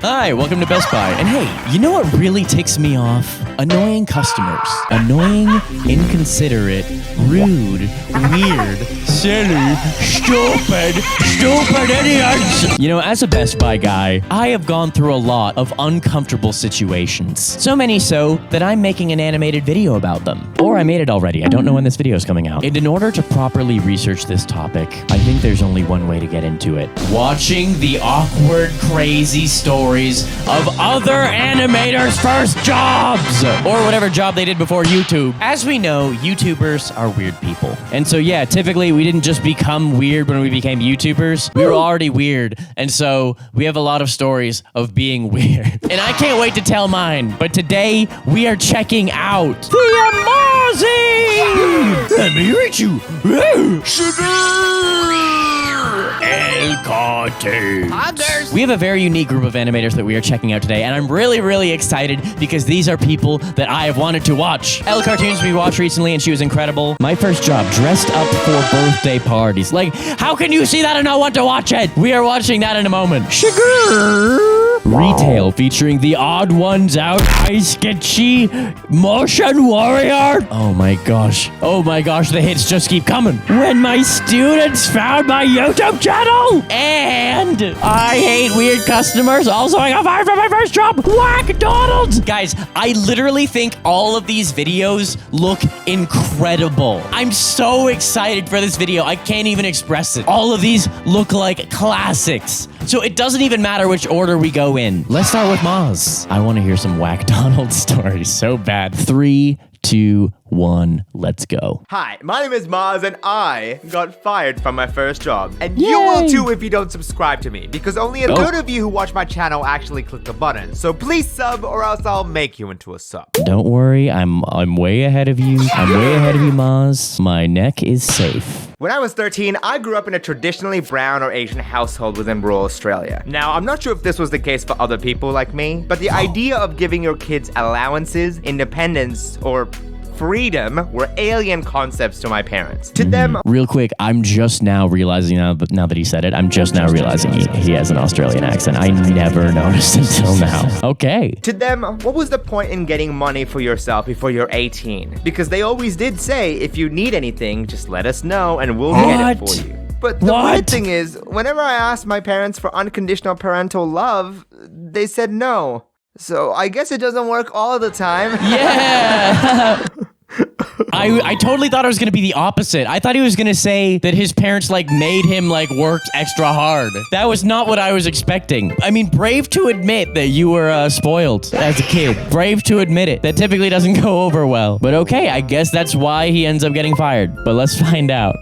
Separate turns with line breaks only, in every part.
Hi, welcome to Best Buy. And hey, you know what really ticks me off? Annoying customers. Annoying, inconsiderate, rude, weird, silly, stupid idiots. You know, as a Best Buy guy, I have gone through a lot of uncomfortable situations. So many so that I'm making an animated video about them. Or I made it already. I don't know when this video is coming out. And in order to properly research this topic, I think there's only one way to get into it. Watching the awkward, crazy stories of other animators' first jobs, or whatever job they did before YouTube. As we know, YouTubers are weird people. And so yeah, typically we didn't just become weird when we became YouTubers. We were already weird. And so we have a lot of stories of being weird. And I can't wait to tell mine. But today we are checking out TheAmaazing! Emirichu! shgurr! We have a very unique group of animators that we are checking out today, and I'm really excited because these are people that I have wanted to watch. Elle cartoons we watched recently, and she was incredible. My first job, dressed up for birthday parties. Like, how can you see that and not want to watch it? We are watching that in a moment. shgurr! Retail featuring the odd ones out, sketchy motion warrior. Oh my gosh, the hits just keep coming. When my students found my YouTube channel, and I hate weird customers. Also, I got fired from my first job. Wack Donald's. Guys, I literally think all of these videos look incredible. I'm so excited for this video. I can't even express it. All of these look like classics. So it doesn't even matter which order we go in. Let's start with Maz. I want to hear some Wack Donald stories so bad. 3, 2, 1, let's go.
Hi, my name is Maz and I got fired from my first job. And
Yay!
You will too if you don't subscribe to me, because only a good of you who watch my channel actually click the button. So please sub or else I'll make you into a sub.
Don't worry, I'm way ahead of you. I'm way ahead of you, Maz. My neck is safe.
When I was 13, I grew up in a traditionally brown or Asian household within rural Australia. Now, I'm not sure if this was the case for other people like me, but the idea of giving your kids allowances, independence, or freedom were alien concepts to my parents. To them,
real quick, I'm just now realizing now that he said it, I'm just now realizing he has an Australian accent. I never noticed until now. Okay.
To them, what was the point in getting money for yourself before you're 18? Because they always did say, if you need anything, just let us know and we'll get it for you. But the weird thing is, whenever I asked my parents for unconditional parental love, they said no. So I guess it doesn't work all the time. Yeah.
I totally thought it was going to be the opposite. I thought he was going to say that his parents made him work extra hard. That was not what I was expecting. I mean, brave to admit that you were spoiled as a kid. Brave to admit it. That typically doesn't go over well. But okay, I guess that's why he ends up getting fired. But let's find out.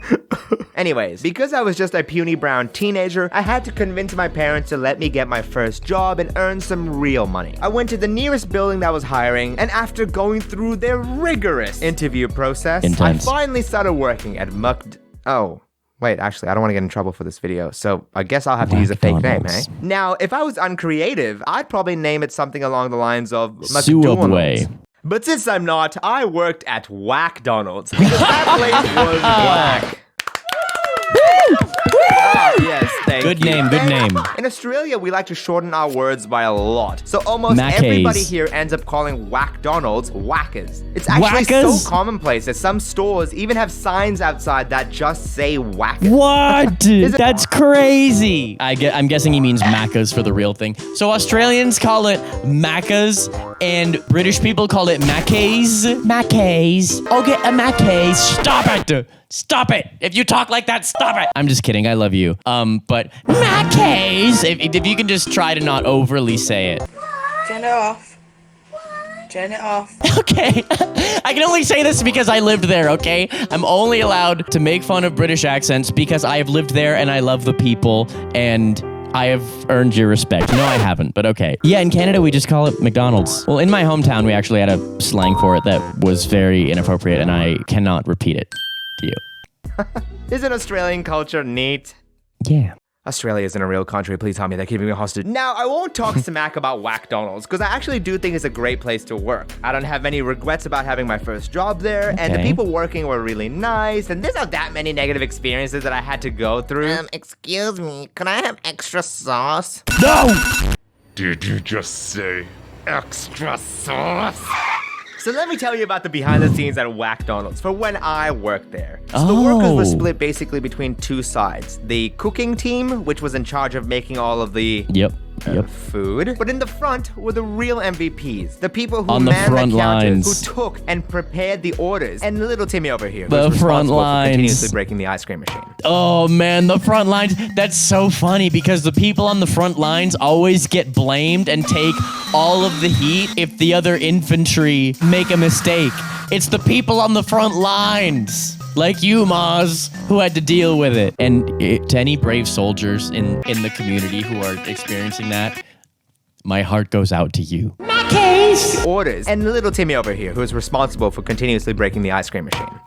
Anyways, because I was just a puny brown teenager, I had to convince my parents to let me get my first job and earn some real money. I went to the nearest building that was hiring, and after going through their rigorous interview process, I finally started working at Oh, wait, actually, I don't want to get in trouble for this video, so I guess I'll have to use a fake name, eh? Now, if I was uncreative, I'd probably name it something along the lines of McDonald's. But since I'm not, I worked at Wack Donald's, because that place was whack. Yes, thank you.
Good name.
In Australia, we like to shorten our words by a lot. So almost everybody here ends up calling Wack Donald's Wackers. It's actually so commonplace that some stores even have signs outside that just say Wackers.
What? That's crazy. I'm guessing he means Maccas for the real thing. So Australians call it Maccas, and British people call it Maccays. Maccays. I'll get a Maccays. Stop it. Stop it! If you talk like that, stop it! I'm just kidding, I love you. But Maccays, if you can just try to not overly say it.
Turn it off. Turn it off.
Okay, I can only say this because I lived there, okay? I'm only allowed to make fun of British accents because I have lived there and I love the people and I have earned your respect. No, I haven't, but okay. Yeah, in Canada, we just call it McDonald's. Well, in my hometown, we actually had a slang for it that was very inappropriate and I cannot repeat it. You.
Isn't Australian culture neat?
Yeah.
Australia isn't a real country. Please tell me they're keeping me hostage. Now, I won't talk smack about Wack Donald's because I actually do think it's a great place to work. I don't have any regrets about having my first job there, and the people working were really nice, and there's not that many negative experiences that I had to go through.
Excuse me, can I have extra sauce?
No!
Did you just say extra sauce?
So let me tell you about the behind the scenes at McDonald's for when I worked there. So the workers were split basically between two sides. The cooking team, which was in charge of making all of the food. But in the front were the real MVPs. The people who manned the counters, who took and prepared the orders. And little Timmy over here, who was responsible for continuously breaking the ice cream machine.
Oh man, the front lines. That's so funny because the people on the front lines always get blamed and take all of the heat if the other infantry make a mistake. It's the people on the front lines, like you, Maz, who had to deal with it. And to any brave soldiers in the community who are experiencing that, my heart goes out to you.
My case! Orders. And little Timmy over here, who is responsible for continuously breaking the ice cream machine.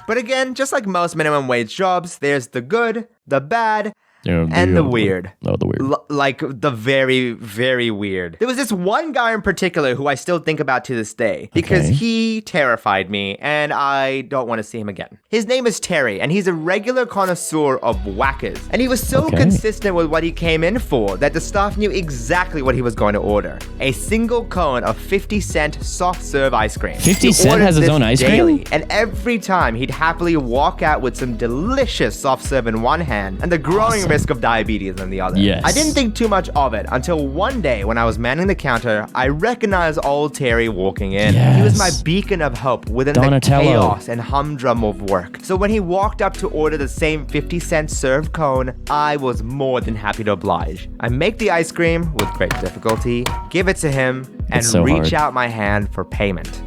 But again, just like most minimum wage jobs, there's the good, the bad, and the weird.
Oh, the weird.
Like the very, very weird. There was this one guy in particular who I still think about to this day because he terrified me and I don't want to see him again. His name is Terry and he's a regular connoisseur of Wackers. And he was so consistent with what he came in for that the staff knew exactly what he was going to order. A single cone of 50-cent soft serve ice cream.
50 Cent has his own ice cream?
And every time he'd happily walk out with some delicious soft serve in one hand and the growing risk of diabetes in the other.
Yes.
I didn't think too much of it until one day when I was manning the counter, I recognized old Terry walking in.
Yes.
He was my beacon of hope within the chaos and humdrum of work. So when he walked up to order the same 50-cent serve cone, I was more than happy to oblige. I make the ice cream with great difficulty, give it to him, and reach out my hand for payment.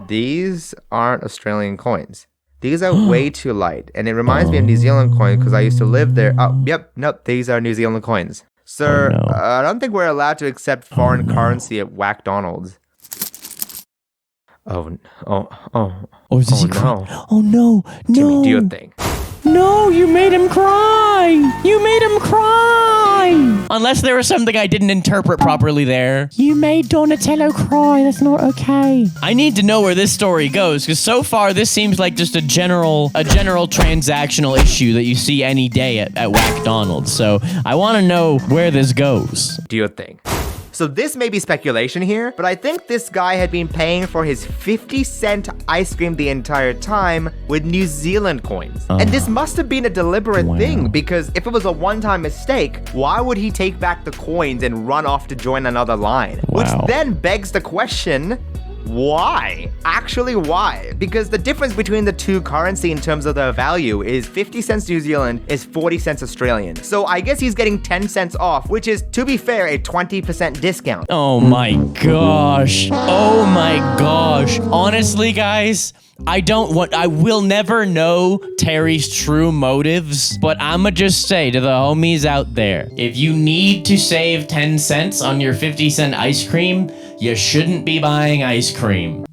These aren't Australian coins. These are way too light, and it reminds me of New Zealand coins because I used to live there. Oh, yep, nope, these are New Zealand coins. Sir, I don't think we're allowed to accept foreign currency at McDonald's. Is he
crying? Oh no, no.
Timmy, do your thing.
No, you made him cry! You made him cry! Unless there was something I didn't interpret properly there. You made Donatello cry, that's not okay. I need to know where this story goes, because so far this seems like just a general transactional issue that you see any day at McDonald's. So I want to know where this goes.
Do your thing. So this may be speculation here, but I think this guy had been paying for his 50-cent ice cream the entire time with New Zealand coins. And this must have been a deliberate thing, because if it was a one-time mistake, why would he take back the coins and run off to join another line? Which then begs the question, why? Actually, why? Because the difference between the two currency in terms of their value is 50 cents New Zealand is 40 cents Australian. So I guess he's getting 10 cents off, which is, to be fair, a 20% discount.
Oh my gosh. Oh my gosh. Honestly, guys, I will never know Terry's true motives, but I'ma just say to the homies out there, if you need to save 10 cents on your 50-cent ice cream, you shouldn't be buying ice cream.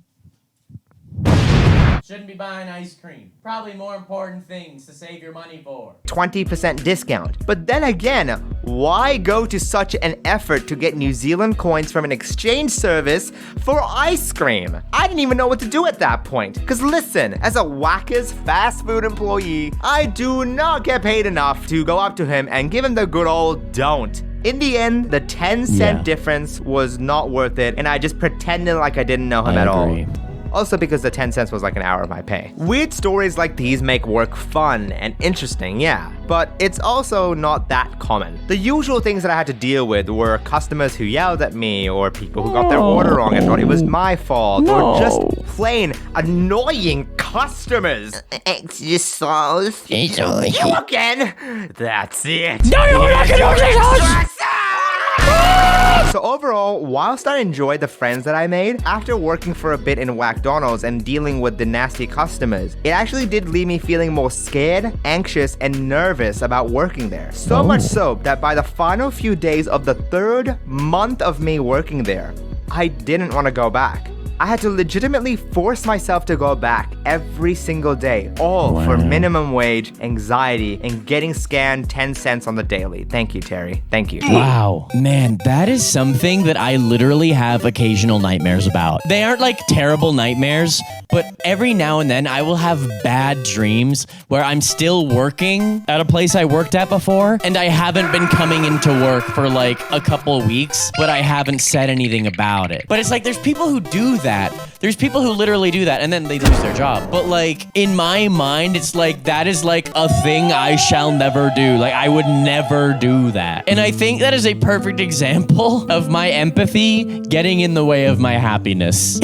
Shouldn't be buying ice cream. Probably more important things to save your money for.
20% discount. But then again, why go to such an effort to get New Zealand coins from an exchange service for ice cream? I didn't even know what to do at that point. Because listen, as a Wackers fast food employee, I do not get paid enough to go up to him and give him the good old don't. In the end, the 10-cent difference was not worth it, and I just pretended like I didn't know him at all. Also because the 10 cents was like an hour of my pay. Weird stories like these make work fun and interesting, yeah, but it's also not that common. The usual things that I had to deal with were customers who yelled at me, or people who got their order wrong and thought it was my fault, or just plain annoying customers. Extra sauce. You again? That's it.
No, you're not gonna extra sauce!
So overall, whilst I enjoyed the friends that I made, after working for a bit in McDonald's and dealing with the nasty customers, it actually did leave me feeling more scared, anxious, and nervous about working there. So much so that by the final few days of the 3rd month of me working there, I didn't want to go back. I had to legitimately force myself to go back every single day, all for minimum wage, anxiety, and getting scanned 10 cents on the daily. Thank you, Terry. Thank you.
Wow. Man, that is something that I literally have occasional nightmares about. They aren't like terrible nightmares, but every now and then I will have bad dreams where I'm still working at a place I worked at before, and I haven't been coming into work for like a couple weeks, but I haven't said anything about it. But it's like, there's people who do that. There's people who literally do that, and then they lose their job. But like, in my mind, it's like, that is like a thing I shall never do. Like, I would never do that. And I think that is a perfect example of my empathy getting in the way of my happiness.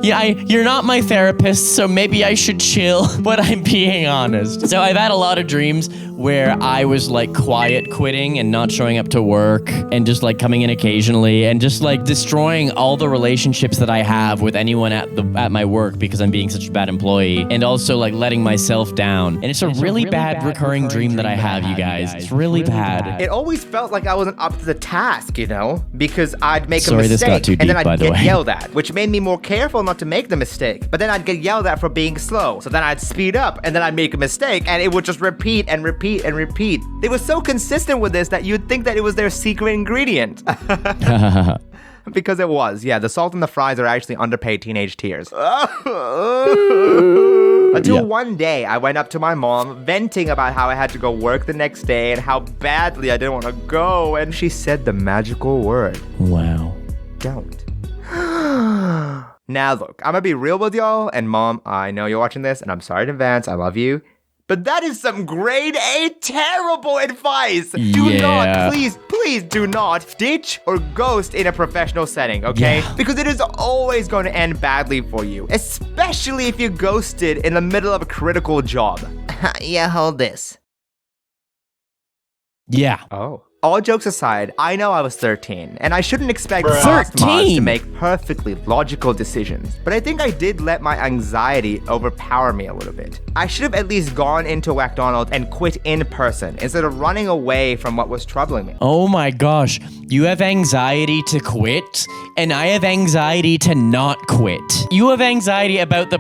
Yeah, you're not my therapist, so maybe I should chill, but I'm being honest. So I've had a lot of dreams where I was like quiet quitting and not showing up to work and just like coming in occasionally and just like destroying all the relationships that I have with anyone at my work because I'm being such a bad employee, and also like letting myself down. And it's a really bad recurring dream that I have, you guys. It's really bad.
It always felt like I wasn't up to the task, you know, because I'd make a
Sorry, this got
mistake
too
and then
deep, by
I'd
the
get
way.
yelled at, which made me more careful not to make the mistake. But then I'd get yelled at for being slow. So then I'd speed up and then I'd make a mistake and it would just repeat and repeat and repeat. They were so consistent with this that you'd think that it was their secret ingredient. Because it was. Yeah, the salt and the fries are actually underpaid teenage tears. Until one day, I went up to my mom, venting about how I had to go work the next day and how badly I didn't want to go. And she said the magical word.
Wow.
Don't. Now look, I'm gonna be real with y'all, and Mom, I know you're watching this, and I'm sorry in advance, I love you. But that is some grade A terrible advice. Do not, please do not ditch or ghost in a professional setting, okay?
Yeah.
Because it is always going to end badly for you, especially if you ghosted in the middle of a critical job. Yeah, hold this.
Yeah.
Oh. All jokes aside, I know I was 13, and I shouldn't expect fast mods to make perfectly logical decisions. But I think I did let my anxiety overpower me a little bit. I should have at least gone into McDonald's and quit in person, instead of running away from what was troubling me.
Oh my gosh, you have anxiety to quit, and I have anxiety to not quit. You have anxiety about the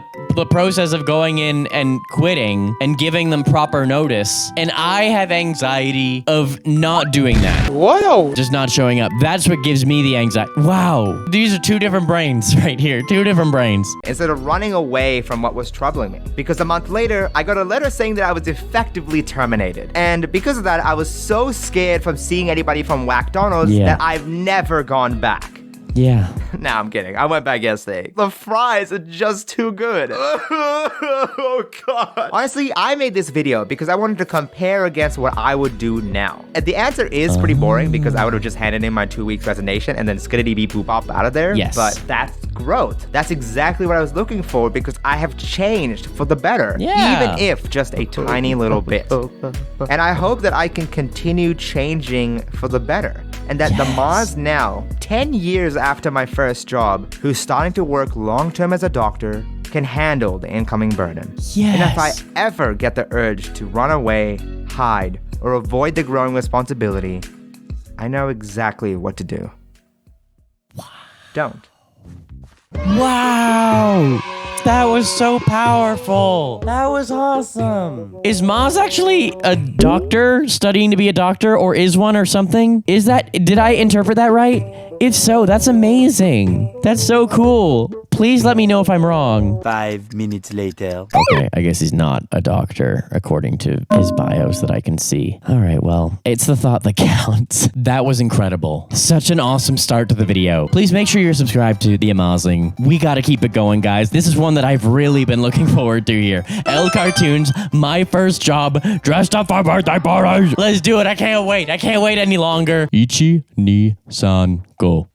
process of going in and quitting and giving them proper notice, and I have anxiety of not doing that.
Whoa!
Just not showing up. That's what gives me the anxiety. Wow. These are two different brains right here. Two different brains.
Instead of running away from what was troubling me. Because a month later, I got a letter saying that I was effectively terminated. And because of that, I was so scared from seeing anybody from McDonald's that I've never gone back.
Yeah.
Nah, I'm kidding. I went back yesterday. The fries are just too good. Oh, God. Honestly, I made this video because I wanted to compare against what I would do now. And the answer is pretty boring because I would have just handed in my 2 weeks resignation and then skiddity beep boop bop out of there.
Yes.
But that's growth. That's exactly what I was looking for because I have changed for the better.
Yeah.
Even if just a tiny little bit. And I hope that I can continue changing for the better. And that the Maz now, 10 years after my first job, who's starting to work long-term as a doctor, can handle the incoming burden.
Yes.
And if I ever get the urge to run away, hide, or avoid the growing responsibility, I know exactly what to do. Wow. Don't.
Wow. That was so powerful. That was awesome. Is Maz actually a doctor, studying to be a doctor, or is one or something? Did I interpret that right? If so, that's amazing. That's so cool. Please let me know if I'm wrong.
5 minutes later.
Okay, I guess he's not a doctor, according to his bios that I can see. All right, well, it's the thought that counts. That was incredible. Such an awesome start to the video. Please make sure you're subscribed to TheAmaazing. We gotta keep it going, guys. This is one that I've really been looking forward to here. L Cartoons, my first job, dressed up for birthday parties. Let's do it. I can't wait. I can't wait any longer. Ichi ni san go.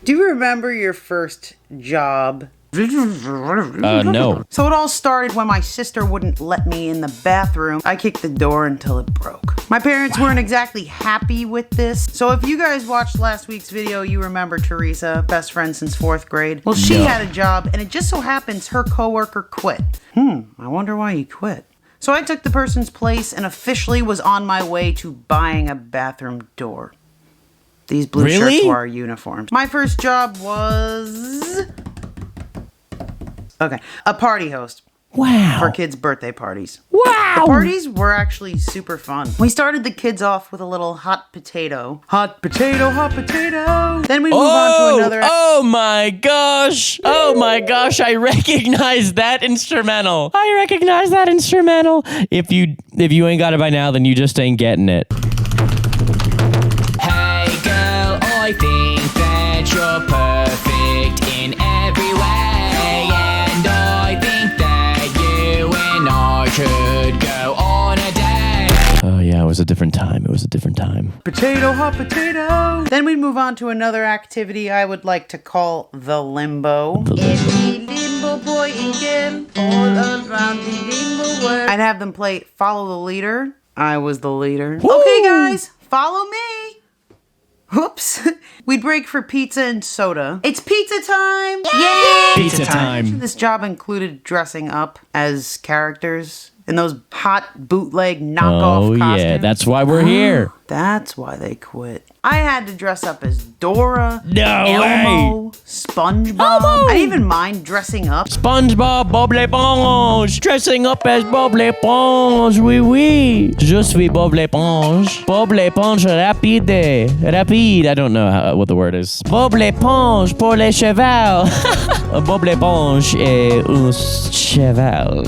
Do you remember your first job?
No.
So it all started when my sister wouldn't let me in the bathroom. I kicked the door until it broke. My parents weren't exactly happy with this. So if you guys watched last week's video, you remember Teresa, best friend since 4th grade. Well, she had a job, and it just so happens her coworker quit. I wonder why he quit. So I took the person's place and officially was on my way to buying a bathroom door. These blue
Really?
shirts were our uniforms. My first job was... Okay, a party host.
Wow.
For kids' birthday parties.
Wow.
The parties were actually super fun. We started the kids off with a little hot potato. Hot potato, hot potato. Then we move on to another...
Oh my gosh. Oh my gosh. I recognize that instrumental. I recognize that instrumental. If you ain't got it by now, then you just ain't getting it. Hey girl, I think that you're perfect in every way. And I think that you and I should go on a date. Oh yeah, it was a different time. It was a different time.
Potato, hot potato. Then we'd move on to another activity I would like to call the limbo. Every limbo boy and girl all around the limbo world. I'd have them play Follow the Leader. I was the leader.
Woo!
Okay, guys, follow me. Whoops. We'd break for pizza and soda. It's pizza time! Yay!
Pizza time.
This job included dressing up as characters in those hot bootleg knockoff costumes.
Yeah, that's why we're here.
That's why they quit. I had to dress up as Dora,
No
Elmo, SpongeBob.
Elmo!
I didn't even mind dressing up.
SpongeBob, Bob l'éponge, dressing up as Bob l'éponge, oui oui. Je suis Bob l'éponge. Bob l'éponge rapide, rapide. I don't know what the word is. Bob l'éponge pour les chevaux. Bob l'éponge est un cheval.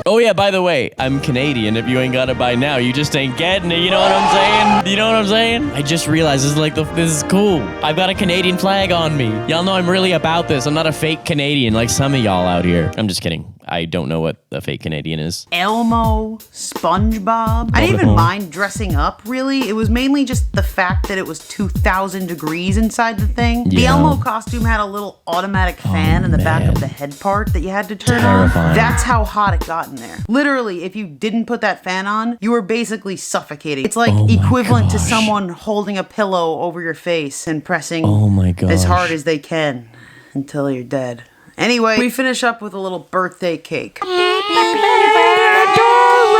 Oh yeah, by the way, I'm Canadian. If you ain't got it by now, you just ain't getting it. You know what I'm saying? You know what I'm saying? I just realized this is cool. I've got a Canadian flag on me. Y'all know I'm really about this. I'm not a fake Canadian like some of y'all out here. I'm just kidding. I don't know what a fake Canadian is.
Elmo, SpongeBob. I didn't even mind dressing up, really. It was mainly just the fact that it was 2,000 degrees inside the thing. The
Yeah.
Elmo costume had a little automatic fan in the back of the head part that you had to turn
Terrifying.
on. That's how hot it got in there. Literally, if you didn't put that fan on, you were basically suffocating. It's like
Oh my
equivalent to
gosh.
someone holding a pillow over your face and pressing
Oh my gosh.
as hard as they can until you're dead. Anyway, we finish up with a little birthday cake.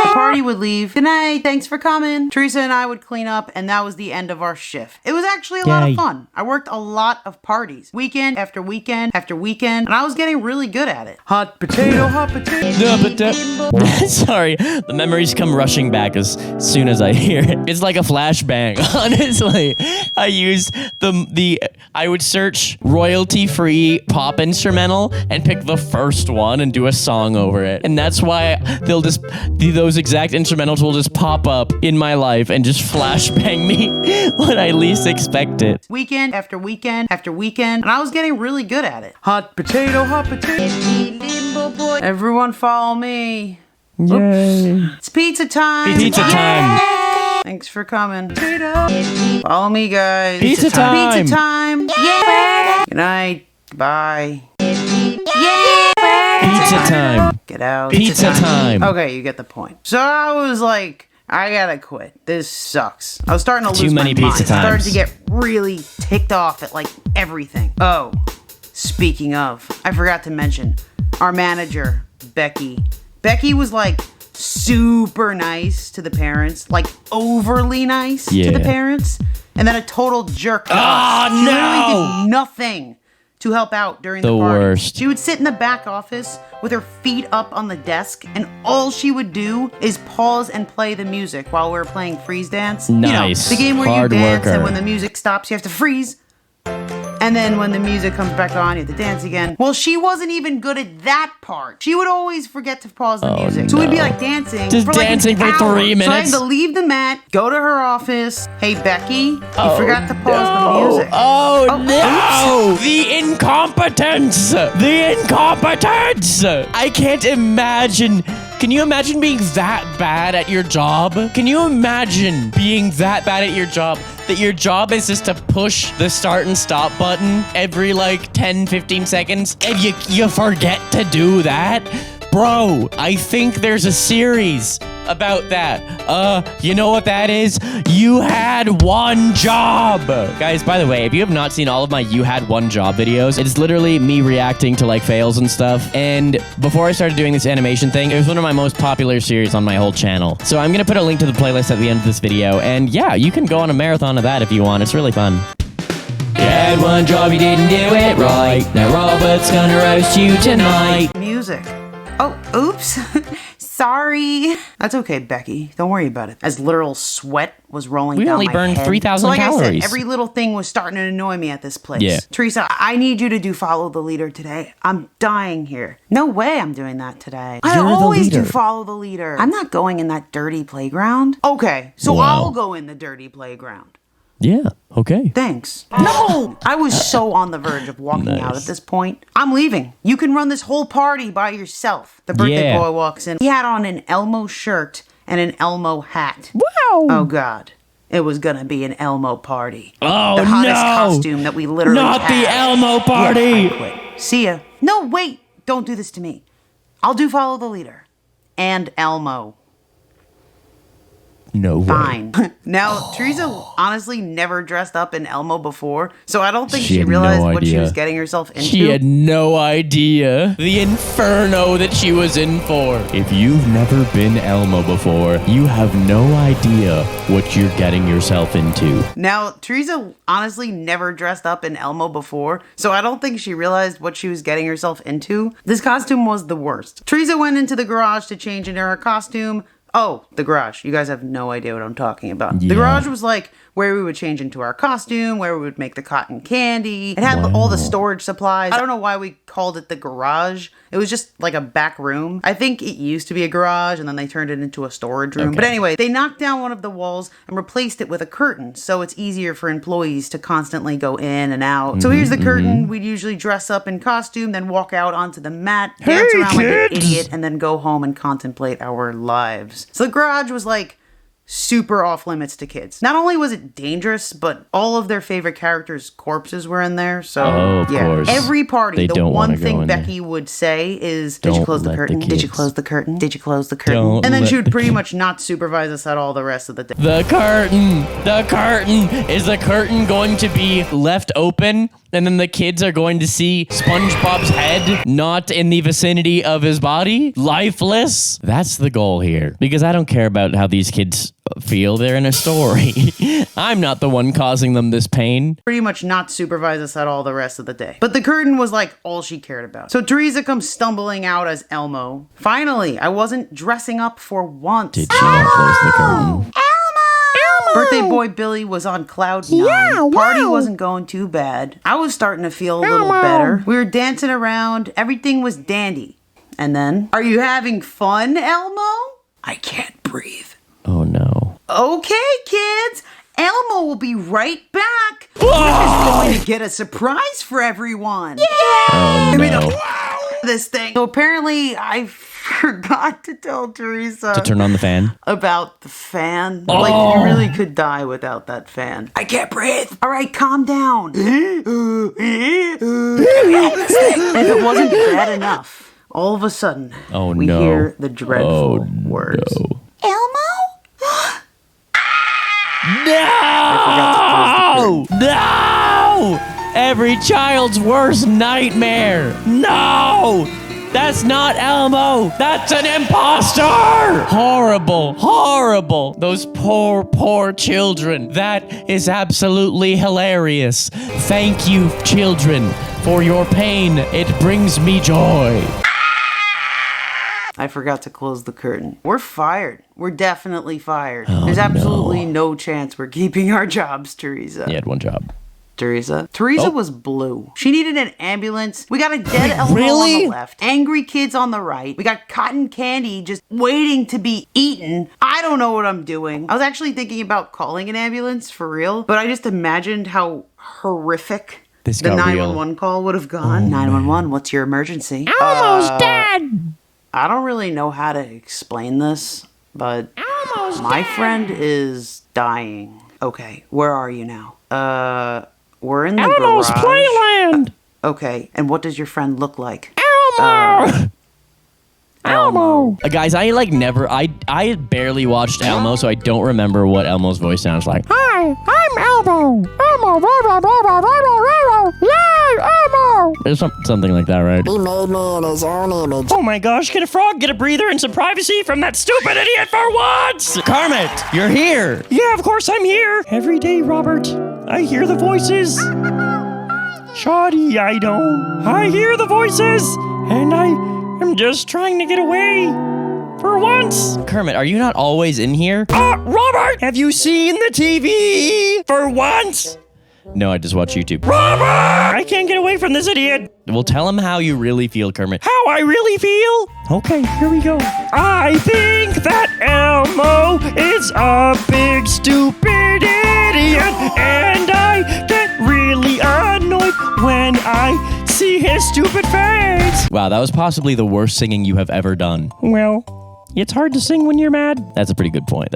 The party would leave. Good night. Thanks for coming. Teresa and I would clean up, and that was the end of our shift. It was actually a lot
Yay.
of fun. I worked a lot of parties, weekend after weekend after weekend, and I was getting really good at it. Hot potato, hot potato.
No, but sorry, the memories come rushing back as soon as I hear it. It's like a flashbang. Honestly, I used I would search royalty-free pop instrumental and pick the first one and do a song over it, and that's why those exact instrumentals will just pop up in my life and just flashbang me when I least expect it.
Weekend after weekend after weekend, and I was getting really good at it. Hot potato, hot potato. Everyone follow me.
Yay!
It's pizza time.
Pizza time.
Thanks for coming. Follow me, guys.
Pizza time.
Pizza time. Yeah. Good night. Bye.
Pizza time.
Get out.
Pizza time.
Okay, you get the point. So I was like, I gotta quit. This sucks. I was starting to
Too
lose
many
my mind.
pizza
I started
times.
to get really ticked off at like everything. Oh, speaking of, I forgot to mention our manager, Becky. Becky was like super nice to the parents, like overly nice to
Yeah.
the parents, and then a total jerk to
Oh,
us. She
no.
literally did nothing to help out during the
The
party.
worst.
She would sit in the back office with her feet up on the desk, and all she would do is pause and play the music while we were playing freeze dance.
Nice.
You know, the game where
Hard
you dance,
worker.
and when the music stops, you have to freeze. And then when the music comes back on, you have to dance again. Well, she wasn't even good at that part. She would always forget to pause the music. So we'd be like dancing
Just
for like
dancing
an
for
hour.
3
So I
minutes.
had to leave the mat, go to her office. Hey, Becky, you forgot to pause the music.
Oh,
Oh,
no! The incompetence! The incompetence! I can't imagine. Can you imagine being that bad at your job? Can you imagine being that bad at your job? That your job is just to push the start and stop button every like 10, 15 seconds? And you forget to do that? Bro, I think there's a series about that. You know what that is? You had one job. Guys, by the way, if you have not seen all of my You Had One Job videos, it's literally me reacting to like fails and stuff. And before I started doing this animation thing, it was one of my most popular series on my whole channel. So I'm gonna put a link to the playlist at the end of this video. And yeah, you can go on a marathon of that if you want. It's really fun. You had one job, you didn't do it right. Now Robert's gonna roast you tonight.
Music. Oh, oops. Sorry. That's okay, Becky. Don't worry about it. As literal sweat was rolling down my head.
We only burned 3,000
so like
calories.
I said, every little thing was starting to annoy me at this place.
Yeah.
Teresa, I need you to do follow the leader today. I'm dying here. No way I'm doing that today. I
You're the
always do
leader.
follow the leader. I'm not going in that dirty playground. Okay, so
Wow.
I'll go in the dirty playground.
Yeah, okay.
Thanks. No! I was so on the verge of walking out at this point. I'm leaving. You can run this whole party by yourself. The birthday boy walks in. He had on an Elmo shirt and an Elmo hat.
Wow.
Oh, God. It was gonna be an Elmo party.
Oh,
the hottest
no.
costume that we literally
Not
had.
the Elmo party.
Yeah, I quit. See ya. No, wait. Don't do this to me. I'll do follow the leader. And Elmo.
No way.
Fine. Now, Teresa honestly never dressed up in Elmo before, so I don't think
She
she
had
realized
no
what she
idea.
was getting herself into.
She had no idea the inferno that she was in for. If you've never been Elmo before, you have no idea what you're getting yourself into.
Now, Teresa honestly never dressed up in Elmo before, so I don't think she realized what she was getting herself into. This costume was the worst. Teresa went into the garage to change into her costume. Oh, the garage. You guys have no idea what I'm talking about. The
Yeah.
garage was like where we would change into our costume, where we would make the cotton candy. It had all the storage supplies. I don't know why we called it the garage. It was just like a back room. I think it used to be a garage and then they turned it into a storage room.
Okay.
But anyway, they knocked down one of the walls and replaced it with a curtain, so it's easier for employees to constantly go in and out. So here's the curtain. We'd usually dress up in costume, then walk out onto the mat, dance around like an idiot, and then go home and contemplate our lives. So the garage was like super off limits to kids. Not only was it dangerous, but all of their favorite characters' corpses were in there. So
Oh, of course.
every party,
They
the
don't
one
wanna go
thing
in there.
Becky would say is, "Did you
Don't
close the
let the
curtain? Did you
kids-
close the curtain? Did you close the curtain?"
Don't
And then
let
she would
the
pretty much not supervise us at all the rest of the day.
The curtain. The curtain. Is the curtain going to be left open and then the kids are going to see SpongeBob's head not in the vicinity of his body? Lifeless? That's the goal here. Because I don't care about how these kids feel. They're in a story. I'm not the one causing them this pain.
Pretty much not supervise us at all the rest of the day. But the curtain was like all she cared about. So Teresa comes stumbling out as Elmo. Finally, I wasn't dressing up for once.
Did she not close the curtain?
Birthday boy Billy was on cloud nine. Party wasn't going too bad. I was starting to feel a little better. We were dancing around. Everything was dandy. And then, are you having fun, Elmo? I can't breathe.
Oh no.
Okay, kids. Elmo will be right back. We're just going to get a surprise for everyone. Yeah!
Oh no.
This thing. So apparently, I forgot to tell Teresa
To turn on the fan?
about the fan. Like, you really could die without that fan. I can't breathe. All right, calm down. If it wasn't bad enough, all of a sudden,
Oh,
we
no.
hear the dreadful
Oh,
words.
no.
Elmo?
No! No! Every child's worst nightmare. No! That's not Elmo. That's an imposter. Horrible, horrible. Those poor, poor children. That is absolutely hilarious. Thank you, children, for your pain. It brings me joy.
I forgot to close the curtain. We're fired. We're definitely fired. There's absolutely no chance we're keeping our jobs, Teresa.
You had one job.
Teresa was blue. She needed an ambulance. We got a dead Elmo on
really?
the left. Angry kids on the right. We got cotton candy just waiting to be eaten. I don't know what I'm doing. I was actually thinking about calling an ambulance for real, but I just imagined how horrific
This
the
got
911 call would have gone. 911, what's your emergency?
Almost dead.
I don't really know how to explain this, but my friend is dying. Okay, where are you now? We're in the
Elmo's
garage.
Playland.
Okay, and what does your friend look like?
Elmo.
Elmo.
Guys, I I barely watched Elmo, so I don't remember what Elmo's voice sounds like.
Hi, I'm Elmo. Yay, Elmo.
It's something like that, right?
He made me in his own image.
Oh my gosh, can a frog get a breather and some privacy from that stupid idiot for once? Kermit, you're here. Yeah, of course I'm here. Every day, Robert, I hear the voices. Shoddy, I don't. I hear the voices, and I am just trying to get away. For once. Kermit, are you not always in here? Robert, have you seen the TV? For once? No, I just watch YouTube. Robert! I can't get away from this idiot. Well, tell him how you really feel, Kermit. How I really feel? Okay, here we go. I think that Elmo is a big stupid idiot, and I get really annoyed when I see his stupid face. Wow, that was possibly the worst singing you have ever done. Well, it's hard to sing when you're mad. That's a pretty good point.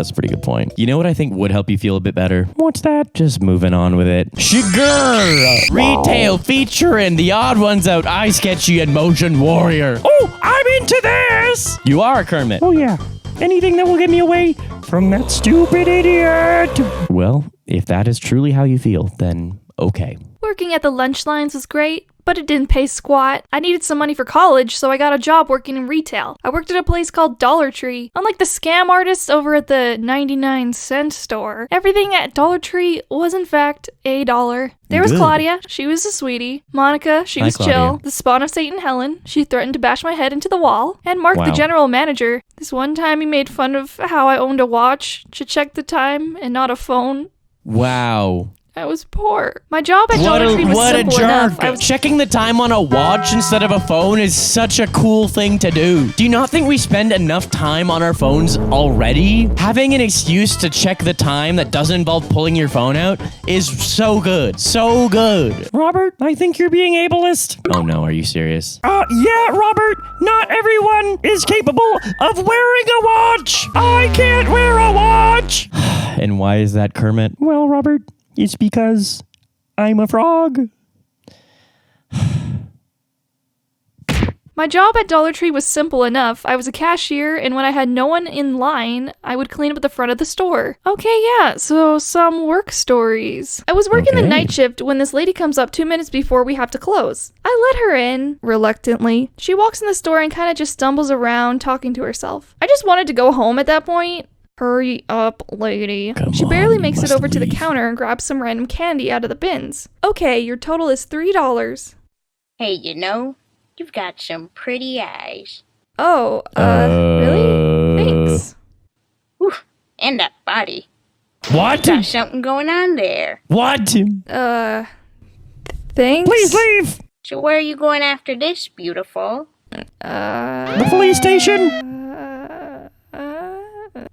You know what I think would help you feel a bit better? What's that? Just moving on with it. Shgurr! Retail featuring the Odd Ones Out, Eye Sketchy, and Motion Warrior. Oh, I'm into this! You are, Kermit. Oh, yeah. Anything that will get me away from that stupid idiot. Well, if that is truly how you feel, then okay.
Working at the lunch lines was great, but it didn't pay squat. I needed some money for college, so I got a job working in retail. I worked at a place called Dollar Tree. Unlike the scam artists over at the 99-cent store, everything at Dollar Tree was in fact $1. There was Claudia, she was a sweetie. Monica, she was chill. The spawn of Satan Helen, she threatened to bash my head into the wall. And Mark, the general manager, this one time he made fun of how I owned a watch to check the time and not a phone.
Wow.
I was poor. My job at Dollar Tree was simple enough.
Checking the time on a watch instead of a phone is such a cool thing to do. Do you not think we spend enough time on our phones already? Having an excuse to check the time that doesn't involve pulling your phone out is so good. So good. Robert, I think you're being ableist. Oh no, are you serious? Yeah, Robert. Not everyone is capable of wearing a watch. I can't wear a watch. And why is that, Kermit? Well, Robert, it's because I'm a frog.
My job at Dollar Tree was simple enough. I was a cashier, and when I had no one in line, I would clean up at the front of the store. Okay, yeah, so some work stories. I was working the night shift when this lady comes up 2 minutes before we have to close. I let her in, reluctantly. She walks in the store and kind of just stumbles around, talking to herself. I just wanted to go home at that point. Hurry up, lady. She barely makes it over to the counter and grabs some random candy out of the bins. Okay, your total is $3.
Hey, you know, you've got some pretty eyes.
Oh, really? Thanks.
Oof, and that body.
What?
Got something going on there.
What?
Thanks.
Please leave!
So where are you going after this, beautiful?
The police station?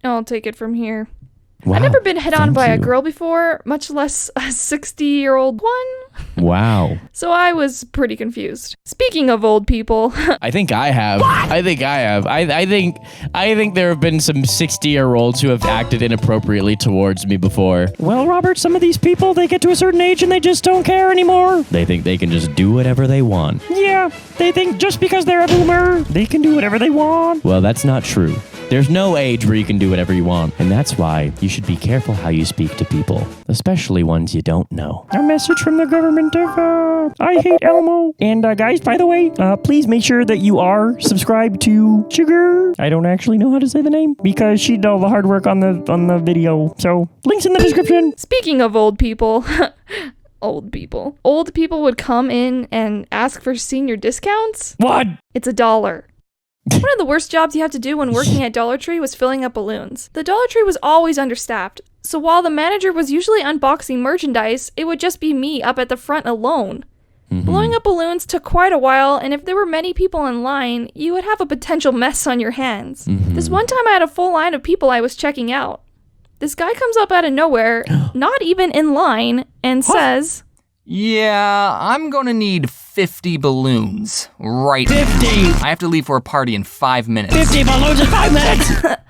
I'll take it from here.
Wow,
I've never been hit on by
you.
a girl before, much less a 60-year-old one.
Wow.
So I was pretty confused. Speaking of old people.
I think I have. What? I think there have been some 60-year-olds who have acted inappropriately towards me before. Well, Robert, some of these people, they get to a certain age and they just don't care anymore. They think they can just do whatever they want. Yeah, they think just because they're a boomer, they can do whatever they want. Well, that's not true. There's no age where you can do whatever you want, and that's why you should be careful how you speak to people, especially ones you don't know. A message from the government of, I hate Elmo. And guys, by the way, please make sure that you are subscribed to shgurr. I don't actually know how to say the name because she did all the hard work on the video. So, links in the description.
Speaking of old people. Old people. Old people would come in and ask for senior discounts?
What?
It's $1. One of the worst jobs you have to do when working at Dollar Tree was filling up balloons. The Dollar Tree was always understaffed, so while the manager was usually unboxing merchandise, it would just be me up at the front alone. Blowing up balloons took quite a while, and if there were many people in line, you would have a potential mess on your hands. This one time I had a full line of people I was checking out. This guy comes up out of nowhere, not even in line, and says,
Yeah, I'm gonna need 50 balloons right
50!
now. I have to leave for a party in 5 minutes.
50 balloons in 5 minutes!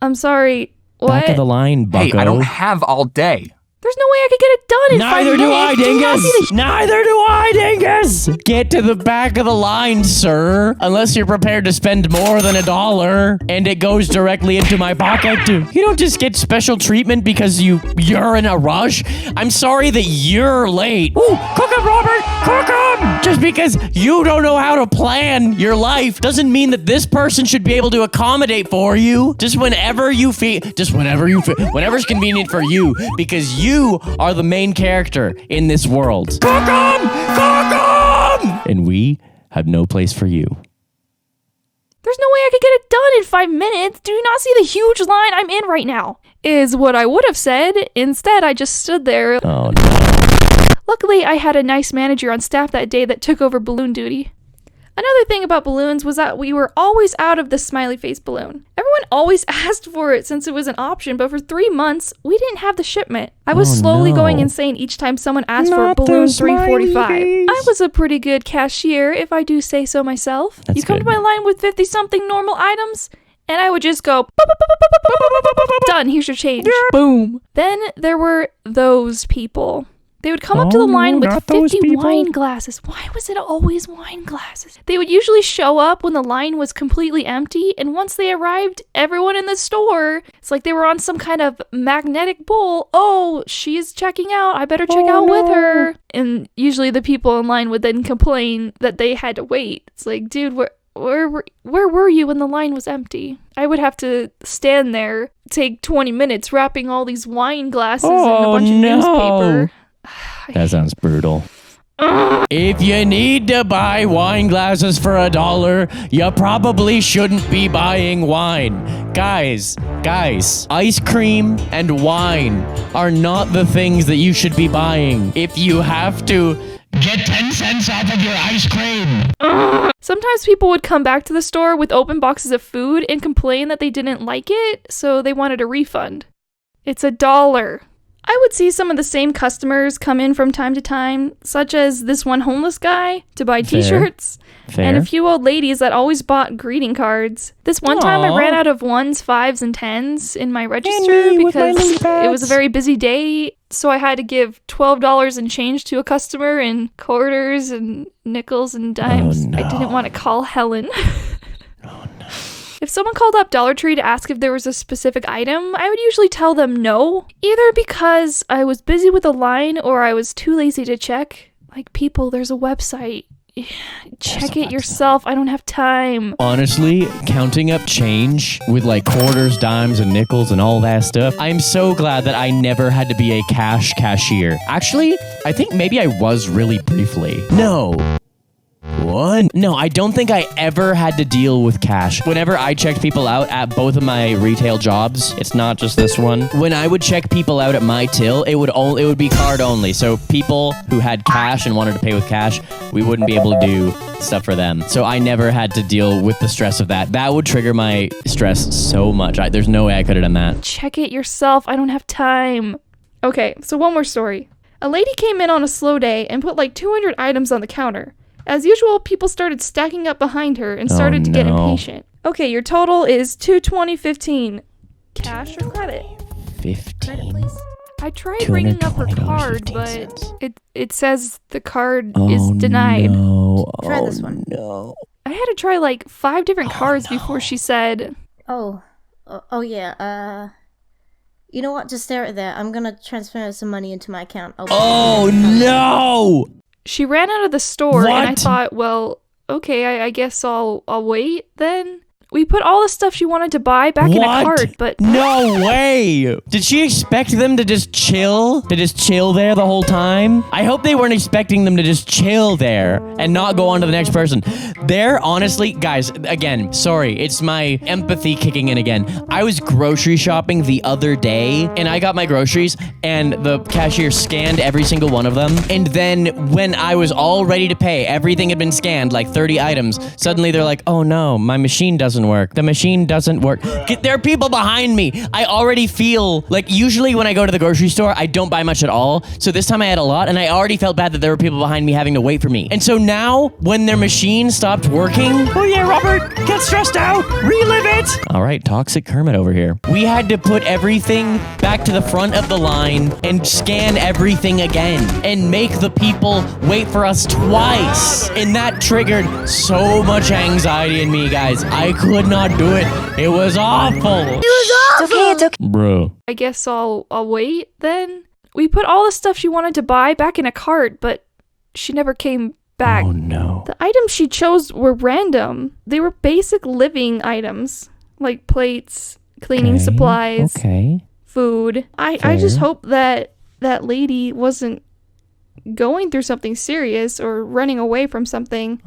I'm sorry, what?
Back of the line, bucko.
Hey, I don't have all day.
There's no way I could get it done in 5
Neither
minutes.
do I,
Do you not see
dingus. Neither do I, dingus. Get to the back of the line, sir. Unless you're prepared to spend more than $1 and it goes directly into my pocket. You don't just get special treatment because you're in a rush. I'm sorry that you're late. Ooh, cook 'em, Robert. Cook 'em. Just because you don't know how to plan your life doesn't mean that this person should be able to accommodate for you. Just whenever you feel. Whenever's convenient for you, because you are the main character in this world. Cook 'em! Cook 'em! And we have no place for you.
There's no way I could get it done in 5 minutes. Do you not see the huge line I'm in right now? Is what I would have said. Instead, I just stood there.
Oh no.
Luckily, I had a nice manager on staff that day that took over balloon duty. Another thing about balloons was that we were always out of the smiley face balloon. Everyone always asked for it since it was an option, but for 3 months, we didn't have the shipment. I was slowly going insane each time someone asked for balloon 345. I was a pretty good cashier, if I do say so myself.
That's
you come
good.
to my line with 50-something normal items, and I would just go, done, here's your change. Boom. Then there were those people. They would come up to the line with 50 wine glasses. Why was it always wine glasses? They would usually show up when the line was completely empty, and once they arrived, everyone in the store, it's like they were on some kind of magnetic pull. Oh, she's checking out. I better check out with her. And usually the people in line would then complain that they had to wait. It's like, dude, where were you when the line was empty? I would have to stand there, take 20 minutes wrapping all these wine glasses in a bunch of newspaper.
That sounds brutal. If you need to buy wine glasses for $1, you probably shouldn't be buying wine. Guys, ice cream and wine are not the things that you should be buying. If you have to, get 10 cents off of your ice cream.
Sometimes people would come back to the store with open boxes of food and complain that they didn't like it, so they wanted a refund. It's $1. I would see some of the same customers come in from time to time, such as this one homeless guy to buy t-shirts, and a few old ladies that always bought greeting cards. This one time I ran out of 1s, 5s, and 10s in my register because it was a very busy day, so I had to give $12 in change to a customer in quarters and nickels and dimes. I didn't want to call Helen. If someone called up Dollar Tree to ask if there was a specific item, I would usually tell them no, either because I was busy with a line or I was too lazy to check. Like, people, there's a website. Check it yourself. I don't have time.
Honestly, counting up change with like quarters, dimes, and nickels and all that stuff, I'm so glad that I never had to be a cashier. Actually, I think maybe I was really briefly. No, I don't think I ever had to deal with cash. Whenever I checked people out at both of my retail jobs, it's not just this one. When I would check people out at my till, it would be card only. So people who had cash and wanted to pay with cash, we wouldn't be able to do stuff for them. So I never had to deal with the stress of that. That would trigger my stress so much. There's no way I could have done that.
Check it yourself. I don't have time. Okay, so one more story. A lady came in on a slow day and put like 200 items on the counter. As usual, people started stacking up behind her and started to get impatient. Okay, your total is $220.15. Cash or credit?
15.
Credit, please. I tried ringing up her card, but it says the card is denied.
Try this one.
No.
I had to try like 5 different cards before she said,
Oh yeah, you know what? Just stare at that. I'm gonna transfer some money into my account.
No!
She ran out of the store, and I
What?
thought, well, okay, I guess I'll wait then. We put all the stuff she wanted to buy back in a cart, but...
No way! Did she expect them to just chill? To just chill there the whole time? I hope they weren't expecting them to just chill there and not go on to the next person. They're honestly, guys, again, sorry, it's my empathy kicking in again. I was grocery shopping the other day, and I got my groceries, and the cashier scanned every single one of them. And then when I was all ready to pay, everything had been scanned, like 30 items. Suddenly they're like, oh no, my machine doesn't doesn't work. The machine doesn't work. There are people behind me. I already feel like usually when I go to the grocery store, I don't buy much at all. So this time I had a lot and I already felt bad that there were people behind me having to wait for me. And so now when their machine stopped working, oh yeah, Robert, get stressed out, relive it. All right, toxic Kermit over here. We had to put everything back to the front of the line and scan everything again and make the people wait for us twice. And that triggered so much anxiety in me, guys. I could not do it. It was awful.
It's okay.
Bro.
I guess I'll wait then. We put all the stuff she wanted to buy back in a cart, but she never came back.
Oh no.
The items she chose were random. They were basic living items, like plates, cleaning supplies, food. I just hope that that lady wasn't going through something serious or running away from something.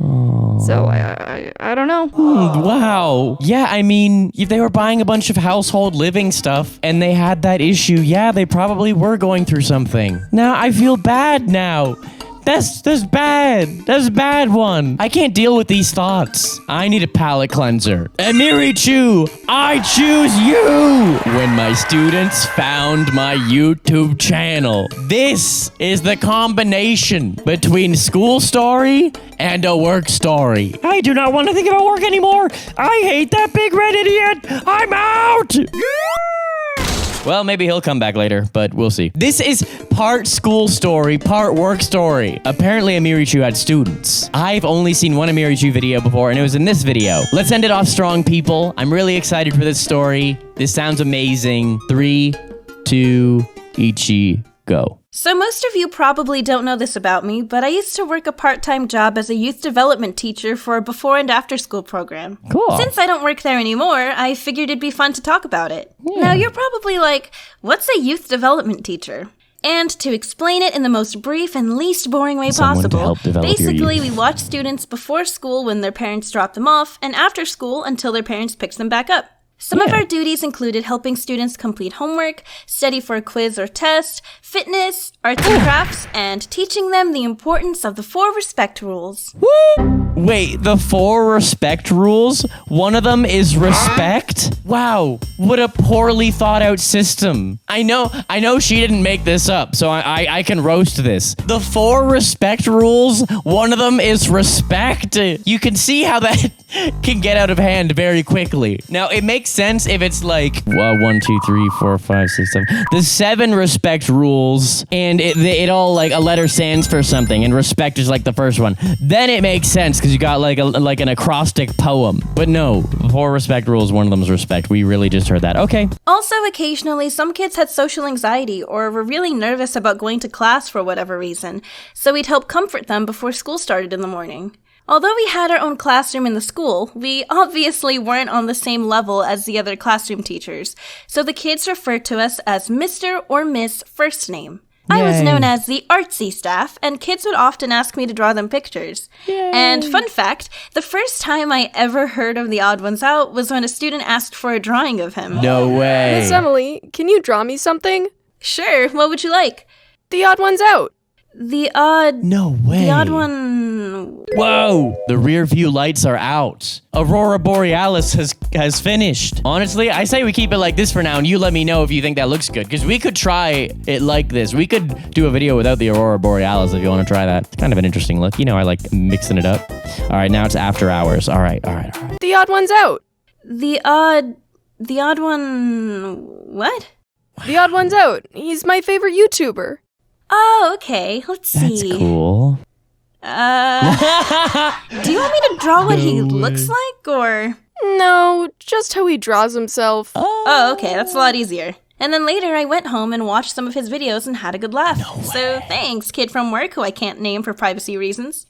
So I don't know.
Wow. Yeah, I mean, if they were buying a bunch of household living stuff and they had that issue, yeah, they probably were going through something. Now I feel bad now. That's bad. That's a bad one. I can't deal with these thoughts. I need a palate cleanser. Emirichu, I choose you. When my students found my YouTube channel. This is the combination between school story and a work story. I do not want to think about work anymore. I hate that big red idiot. I'm out. Well, maybe he'll come back later, but we'll see. This is part school story, part work story. Apparently, emirichu had students. I've only seen one emirichu video before, and it was in this video. Let's end it off strong, people. I'm really excited for this story. This sounds amazing. 3, 2, ichi, go.
So most of you probably don't know this about me, but I used to work a part-time job as a youth development teacher for a before and after school program.
Cool.
Since I don't work there anymore, I figured it'd be fun to talk about it. Now you're probably like, what's a youth development teacher? And to explain it in the most brief and least boring way possible, basically we watch students before school when their parents drop them off, and after school until their parents picks them back up. Some of our duties included helping students complete homework, study for a quiz or test, fitness, arts and crafts, and teaching them the importance of the 4 respect rules.
Wait, the 4 respect rules? One of them is respect? Wow, what a poorly thought out system. I know she didn't make this up, so I can roast this. The 4 respect rules, one of them is respect. You can see how that can get out of hand very quickly. Now, it makes sense if it's like 1, 2, 3, 4, 5, 6, 7. The 7 respect rules, and it all like a letter stands for something, and respect is like the first one. Then it makes sense because you got like an acrostic poem. But no, 4 respect rules, one of them is respect. We really just heard that. Okay.
Also, occasionally, some kids had social anxiety or were really nervous about going to class for whatever reason, so we'd help comfort them before school started in the morning. Although we had our own classroom in the school, we obviously weren't on the same level as the other classroom teachers, so the kids referred to us as Mr. or Miss First Name. I was known as the artsy staff, and kids would often ask me to draw them pictures. And fun fact, the first time I ever heard of The Odd Ones Out was when a student asked for a drawing of him.
No way.
Miss Emily, can you draw me something?
Sure, what would you like?
The Odd Ones Out.
No way.
The odd one...
Whoa! The rear view lights are out. Aurora Borealis has finished. Honestly, I say we keep it like this for now, and you let me know if you think that looks good, because we could try it like this. We could do a video without the Aurora Borealis if you want to try that. It's kind of an interesting look. You know, I like mixing it up. All right, now it's after hours. All right.
The Odd Ones Out.
The odd one... What?
The Odd Ones Out. He's my favorite YouTuber.
Oh, okay. Let's see.
That's cool.
Do you want me to draw what he looks like, or...?
No, just how he draws himself.
Oh, okay. That's a lot easier. And then later, I went home and watched some of his videos and had a good laugh. So thanks, kid from work who I can't name for privacy reasons.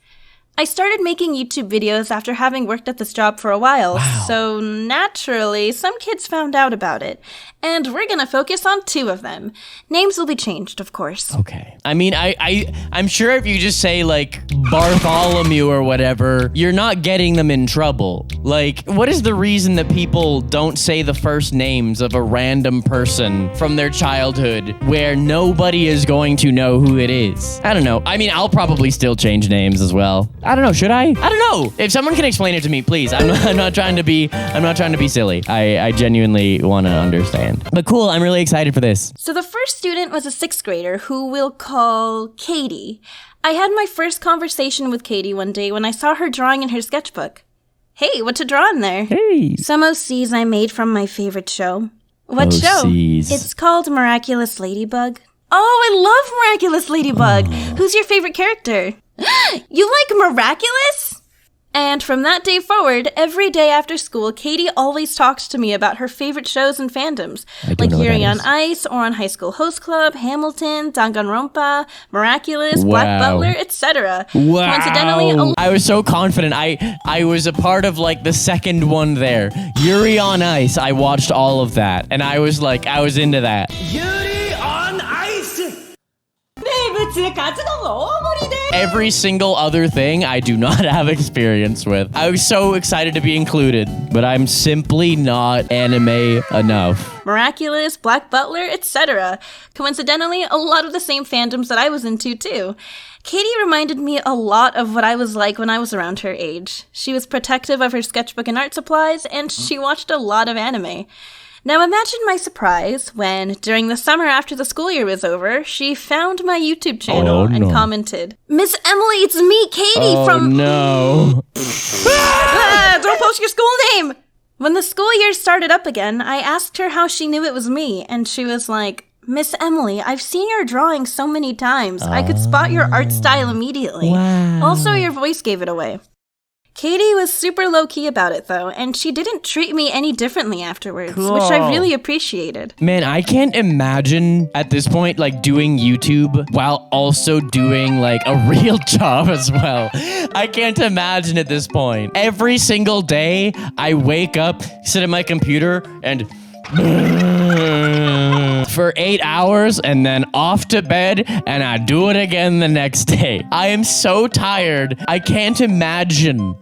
I started making YouTube videos after having worked at this job for a while, so naturally, some kids found out about it. And we're gonna focus on 2 of them. Names will be changed, of course.
Okay. I mean, I'm sure if you just say, like, Bartholomew or whatever, you're not getting them in trouble. Like, what is the reason that people don't say the first names of a random person from their childhood where nobody is going to know who it is? I don't know. I mean, I'll probably still change names as well. I don't know. Should I? I don't know. If someone can explain it to me, please. I'm not trying to be silly. I genuinely want to understand. But cool. I'm really excited for this.
So the first student was a 6th grader who we'll call Katie. I had my first conversation with Katie one day when I saw her drawing in her sketchbook. Hey, what to draw in there?
Hey.
Some OCs I made from my favorite show. What show?
OCs.
It's called Miraculous Ladybug. Oh, I love Miraculous Ladybug. Who's your favorite character? You like Miraculous? And from that day forward, every day after school, Katie always talks to me about her favorite shows and fandoms, like Yuri on Ice, or on High School Host Club, Hamilton, Danganronpa, Miraculous, Black Butler, etc.
Wow.
Coincidentally,
I was so confident. I was a part of like the second one there. Yuri on Ice. I watched all of that, and I was into that.
Yuri on Ice!
Every single other thing I do not have experience with. I was so excited to be included, but I'm simply not anime enough.
Miraculous, Black Butler, etc. Coincidentally, a lot of the same fandoms that I was into too. Katie reminded me a lot of what I was like when I was around her age. She was protective of her sketchbook and art supplies, and she watched a lot of anime. Now imagine my surprise when, during the summer after the school year was over, she found my YouTube channel and commented, "Miss Emily, it's me, Katie from..."
no.
Don't post your school name! When the school year started up again, I asked her how she knew it was me, and she was like, "Miss Emily, I've seen your drawing so many times. I could spot your art style immediately.
Wow.
Also, your voice gave it away." Katie was super low-key about it, though, and she didn't treat me any differently afterwards, which I really appreciated.
Man, I can't imagine at this point, like, doing YouTube while also doing, like, a real job as well. I can't imagine at this point. Every single day, I wake up, sit at my computer, and... for 8 hours and then off to bed, and I do it again the next day. I am so tired. I can't imagine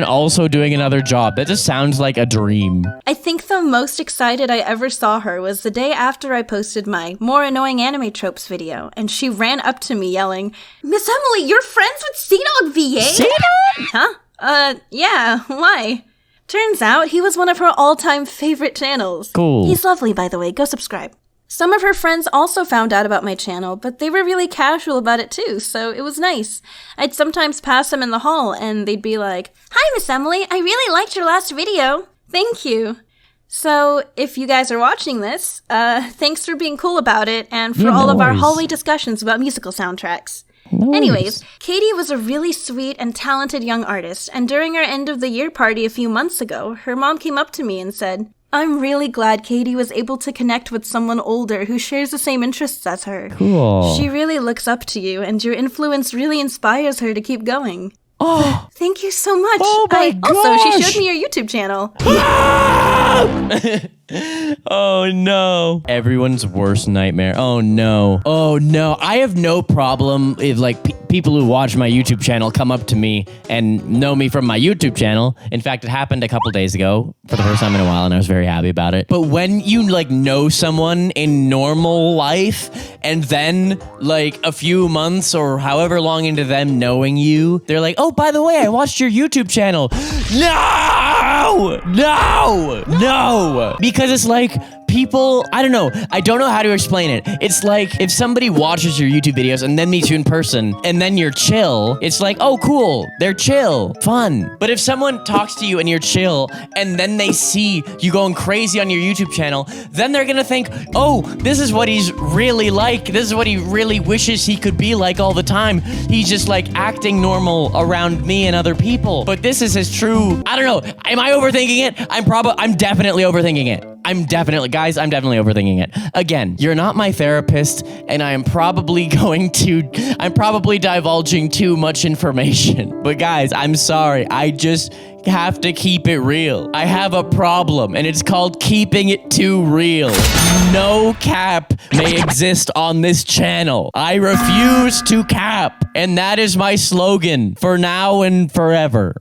also doing another job. That just sounds like a dream.
I think the most excited I ever saw her was the day after I posted my More Annoying Anime Tropes video, and she ran up to me yelling, "Miss Emily, you're friends with C-Dog VA?"
C-Dog?
Huh? Yeah, why? Turns out he was one of her all-time favorite channels.
Cool.
He's lovely, by the way. Go subscribe. Some of her friends also found out about my channel, but they were really casual about it too, so it was nice. I'd sometimes pass them in the hall, and they'd be like, "Hi, Miss Emily. I really liked your last video." Thank you. So, if you guys are watching this, thanks for being cool about it, and for all of our hallway discussions about musical soundtracks. Anyways, Katie was a really sweet and talented young artist, and during our end of the year party a few months ago, her mom came up to me and said, "I'm really glad Katie was able to connect with someone older who shares the same interests as her.
Cool.
She really looks up to you, and your influence really inspires her to keep going."
Oh,
thank you so much.
Oh my gosh.
Also, she showed me your YouTube channel.
Oh no. Everyone's worst nightmare. Oh no. Oh no. I have no problem if like people who watch my YouTube channel come up to me and know me from my YouTube channel. In fact, it happened a couple days ago for the first time in a while, and I was very happy about it. But when you like know someone in normal life and then like a few months or however long into them knowing you, they're like, "Oh, by the way, I watched your YouTube channel." No! No! No! Because it's like people, I don't know how to explain it. It's like if somebody watches your YouTube videos and then meets you in person and then you're chill, it's like, oh cool, they're chill, fun. But if someone talks to you and you're chill and then they see you going crazy on your YouTube channel, then they're gonna think, oh, this is what he's really like. This is what he really wishes he could be like all the time. He's just like acting normal around me and other people. But this is his true, I don't know. Am I overthinking it? I'm definitely overthinking it. I'm definitely overthinking it. Again, you're not my therapist, and I'm probably divulging too much information. But guys, I'm sorry. I just have to keep it real. I have a problem, and it's called keeping it too real. No cap may exist on this channel. I refuse to cap, and that is my slogan for now and forever.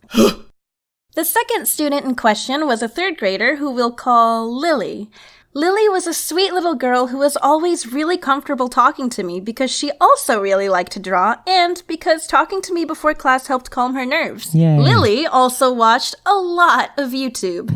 The second student in question was a third grader who we'll call Lily. Lily was a sweet little girl who was always really comfortable talking to me because she also really liked to draw and because talking to me before class helped calm her nerves.
Yay.
Lily also watched a lot of YouTube.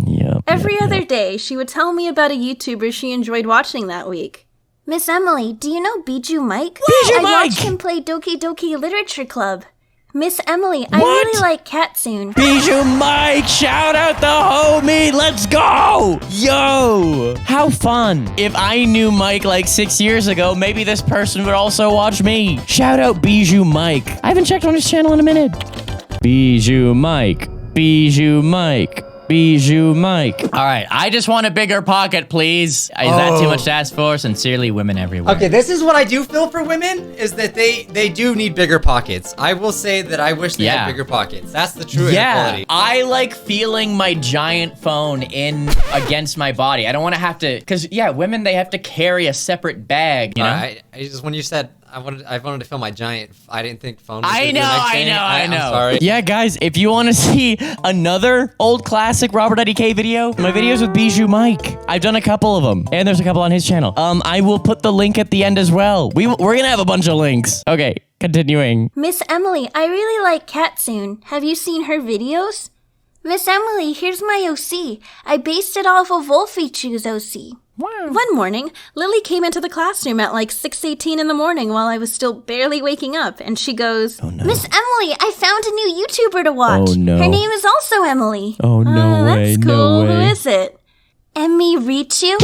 Every other day, she would tell me about a YouTuber she enjoyed watching that week. Miss Emily, do you know Bijou Mike? I watched him play Doki Doki Literature Club. Miss Emily, I really like Katsoon.
Bijou Mike, shout out the homie, let's go! Yo! How fun. If I knew Mike like 6 years ago, maybe this person would also watch me. Shout out Bijou Mike. I haven't checked on his channel in a minute. Bijou Mike, Bijou Mike. Bijou Mike. All right, I just want a bigger pocket, please. Is that too much to ask for? Sincerely, women everywhere.
Okay, this is what I do feel for women, is that they do need bigger pockets. I will say that I wish they had bigger pockets. That's the true inequality.
I like feeling my giant phone in against my body. I don't want to have to, because women, they have to carry a separate bag, you know?
I just, when you said, I wanted to feel my giant. I didn't think phone was
I know.
I'm sorry.
Yeah, guys, if you want to see another old classic RobertIDK video, my videos with Bijou Mike. I've done a couple of them, and there's a couple on his channel. I will put the link at the end as well. We're gonna have a bunch of links. Okay, continuing.
Miss Emily, I really like Katsoon. Have you seen her videos? Miss Emily, here's my OC. I based it off of Wolfiechu's OC. Wow. One morning, Lily came into the classroom at like 6:18 in the morning while I was still barely waking up, and she goes, Miss Emily, I found a new YouTuber to watch.
Oh, no.
Her name is also Emily.
Oh, no way,
that's cool.
no way.
Who is it? Emirichu?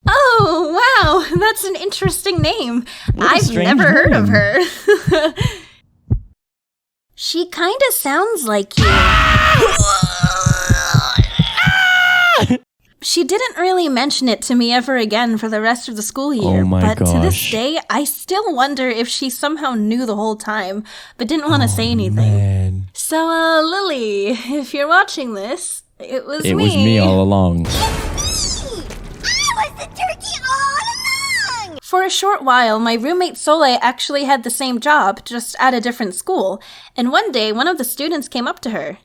Oh, wow, that's an interesting name. I've never heard of her. She kinda sounds like you. She didn't really mention it to me ever again for the rest of the school year,
Oh my
but to this
gosh.
day, I still wonder if she somehow knew the whole time, but didn't want to say anything.
Man.
So, Lily, if you're watching this, it was me.
It was me all along.
For a short while, my roommate Soleil actually had the same job, just at a different school, and one day one of the students came up to her.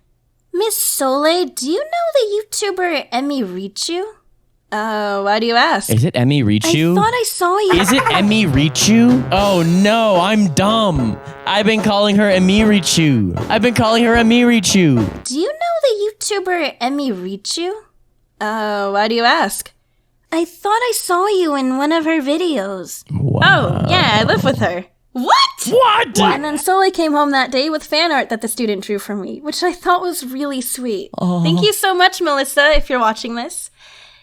Miss Soleil, do you know the YouTuber Emirichu? Why do you ask?
Is it Emirichu?
I thought I saw you.
Is it Emirichu? Oh no, I'm dumb. I've been calling her Emirichu.
Do you know the YouTuber Emirichu? Why do you ask? I thought I saw you in one of her videos.
Wow.
Oh, yeah, I live with her. What? And then Soleil came home that day with fan art that the student drew for me, which I thought was really sweet.
Oh.
Thank you so much, Melissa, if you're watching this.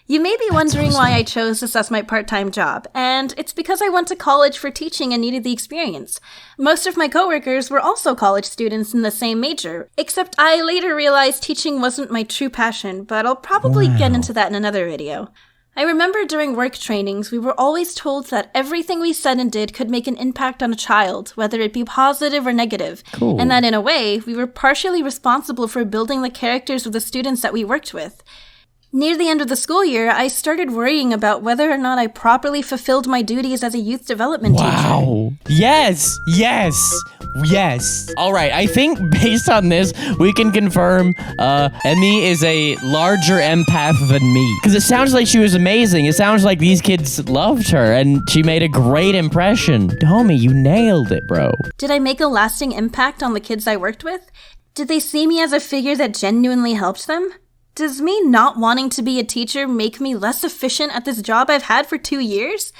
You may be wondering why I chose this as my part-time job, and it's because I went to college for teaching and needed the experience. Most of my coworkers were also college students in the same major, except I later realized teaching wasn't my true passion, but I'll probably get into that in another video. I remember during work trainings, we were always told that everything we said and did could make an impact on a child, whether it be positive or negative, and that in a way, we were partially responsible for building the characters of the students that we worked with. Near the end of the school year, I started worrying about whether or not I properly fulfilled my duties as a youth development teacher.
Wow. Yes. All right, I think based on this, we can confirm Emmy is a larger empath than me. Because it sounds like she was amazing. It sounds like these kids loved her, and she made a great impression. Homie, you nailed it, bro.
Did I make a lasting impact on the kids I worked with? Did they see me as a figure that genuinely helped them? Does me not wanting to be a teacher make me less efficient at this job I've had for 2 years?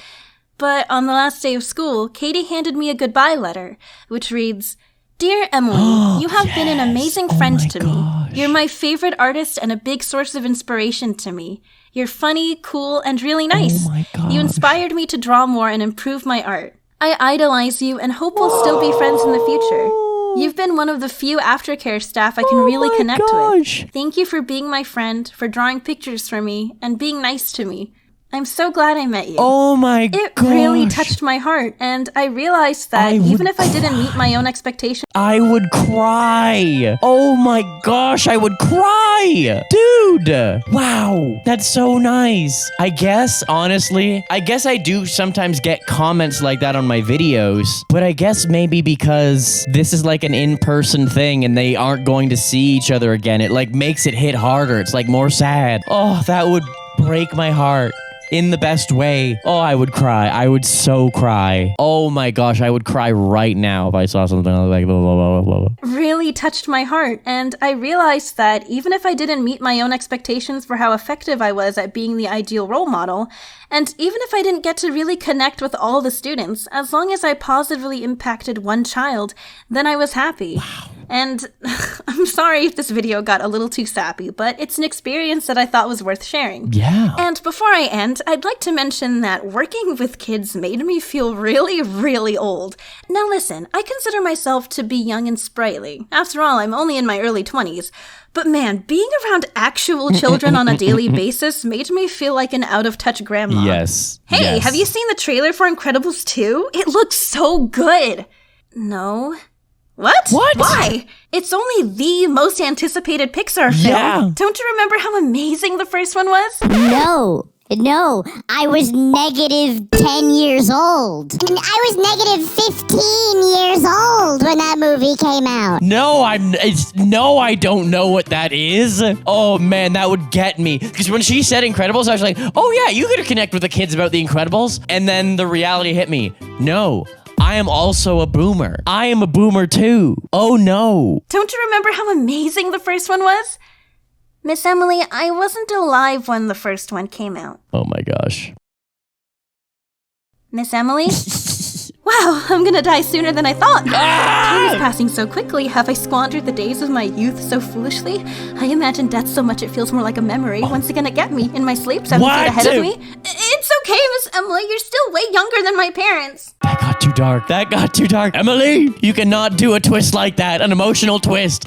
But on the last day of school, Katie handed me a goodbye letter, which reads, Dear Emily, you have been an amazing friend to me. You're my favorite artist and a big source of inspiration to me. You're funny, cool, and really nice. You inspired me to draw more and improve my art. I idolize you and hope we'll still be friends in the future. You've been one of the few aftercare staff I can really connect with. Thank you for being my friend, for drawing pictures for me, and being nice to me. I'm so glad I met you.
Oh my gosh.
It really touched my heart, and I realized that even if I didn't meet my own expectations,
I would cry. Oh my gosh, I would cry. Dude. Wow. That's so nice. I guess, honestly, I do sometimes get comments like that on my videos, but I guess maybe because this is like an in-person thing and they aren't going to see each other again, it like makes it hit harder. It's like more sad. Oh, that would break my heart. In the best way. Oh, I would cry. I would so cry. Oh my gosh, I would cry right now if I saw something like blah, blah, blah, blah, blah.
Really touched my heart, and I realized that even if I didn't meet my own expectations for how effective I was at being the ideal role model, and even if I didn't get to really connect with all the students, as long as I positively impacted one child, then I was happy. Wow. And I'm sorry if this video got a little too sappy, but it's an experience that I thought was worth sharing.
Yeah.
And before I end, I'd like to mention that working with kids made me feel really, really old. Now listen, I consider myself to be young and sprightly. After all, I'm only in my early 20s. But man, being around actual children on a daily basis made me feel like an out-of-touch grandma.
Yes.
Hey, have you seen the trailer for Incredibles 2? It looks so good. No. What? Why? It's only the most anticipated Pixar film.
Yeah.
Don't you remember how amazing the first one was?
No, I was negative 10 years old. I was negative 15 years old when that movie came out.
No, I don't know what that is. Oh man, that would get me. Because when she said Incredibles, I was like, oh yeah, you could connect with the kids about the Incredibles. And then the reality hit me. No. I am also a boomer. I am a boomer too. Oh no.
Don't you remember how amazing the first one was? Miss Emily, I wasn't alive when the first one came out.
Oh my gosh.
Miss Emily? Wow, I'm gonna die sooner than I thought. Time is passing so quickly. Have I squandered the days of my youth so foolishly? I imagine death so much it feels more like a memory. When's it gonna get me? In my sleep, 7 feet ahead of me? It's okay, Miss Emily. You're still way younger than my parents.
That got too dark. That got too dark. Emily, you cannot do a twist like that. An emotional twist.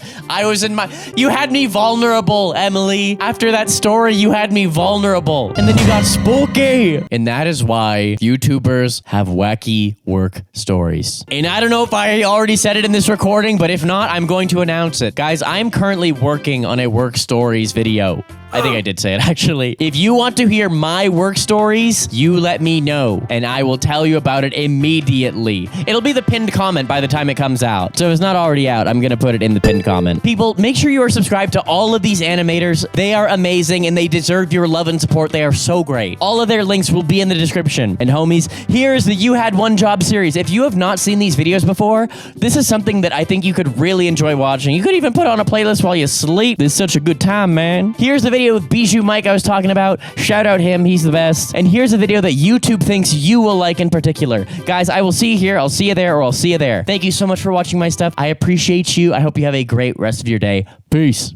You had me vulnerable, Emily. After that story, you had me vulnerable. And then you got spooky. And that is why YouTubers have wacky work stories. And I don't know if I already said it in this recording, but if not, I'm going to announce it. Guys, I'm currently working on a work stories video. I think I did say it, actually. If you want to hear my work stories, you let me know, and I will tell you about it immediately. It'll be the pinned comment by the time it comes out. So if it's not already out, I'm gonna put it in the pinned comment. People, make sure you are subscribed to all of these animators. They are amazing, and they deserve your love and support. They are so great. All of their links will be in the description. And homies, here's the You Had One Job series. If you have not seen these videos before, this is something that I think you could really enjoy watching. You could even put on a playlist while you sleep. It's such a good time, man. Here's the video with Bijou Mike I was talking about. Shout out him, he's the best. And here's a video that YouTube thinks you will like in particular. Guys, I will see you here, I'll see you there, or I'll see you there. Thank you so much for watching my stuff. I appreciate you. I hope you have a great rest of your day. Peace.